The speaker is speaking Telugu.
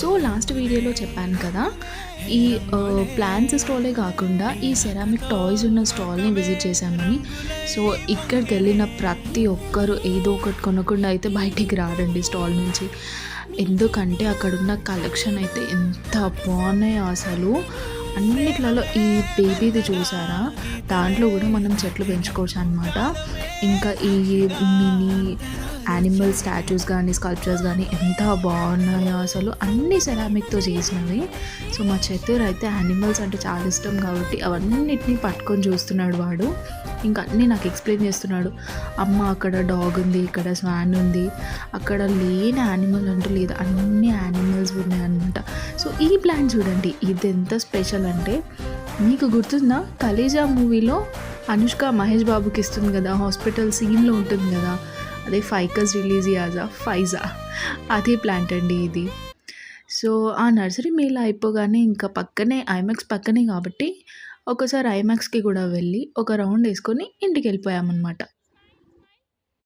సో లాస్ట్ వీడియోలో చెప్పాను కదా, ఈ ప్లాంట్స్ స్టాలే కాకుండా ఈ సెరామిక్ టాయ్స్ ఉన్న స్టాల్ని విజిట్ చేశామని. సో ఇక్కడికి వెళ్ళిన ప్రతి ఒక్కరు ఏదో ఒకటి కొనకుండా అయితే బయటికి రారండి స్టాల్ నుంచి. ఎందుకంటే అక్కడున్న కలెక్షన్ అయితే ఎంత బాగున్నాయో అసలు. అన్నిట్లలో ఈ బేబీది చూసారా, దాంట్లో కూడా మనం చెట్లు పెంచుకోవచ్చు అనమాట. ఇంకా ఈ మినీ యానిమల్ స్టాచ్యూస్ కానీ స్కల్ప్చర్స్ కానీ ఎంత బాగున్నాయో అసలు, అన్నీ సెరామిక్తో చేసినవి. సో మా చతుర్ అయితే యానిమల్స్ అంటే చాలా ఇష్టం కాబట్టి అవన్నిటిని పట్టుకొని చూస్తున్నాడు వాడు. ఇంకా అన్నీ నాకు ఎక్స్ప్లెయిన్ చేస్తున్నాడు. అమ్మ అక్కడ డాగ్ ఉంది, ఇక్కడ స్వాన్ ఉంది, అక్కడ లేని యానిమల్ అంటూ లేదు, అన్ని యానిమల్స్ ఉన్నాయన్నమాట. సో ఈ ప్లాన్ చూడండి, ఇది ఎంత స్పెషల్ అంటే, మీకు గుర్తుందా కలేజా మూవీలో అనుష్క మహేష్ బాబుకి ఇస్తుంది కదా, హాస్పిటల్ సీన్లో ఉంటుంది కదా, అదే ఫైకస్ రిలీజ్ యాజా ఫైజా, అదే ప్లాంట్ అండి ఇది. సో ఆ నర్సరీ మేళ అయిపోగానే ఇంకా పక్కనే ఐమాక్స్ పక్కనే కాబట్టి ఒకసారి ఐమాక్స్కి కూడా వెళ్ళి ఒక రౌండ్ వేసుకొని ఇంటికి వెళ్ళిపోయామన్నమాట.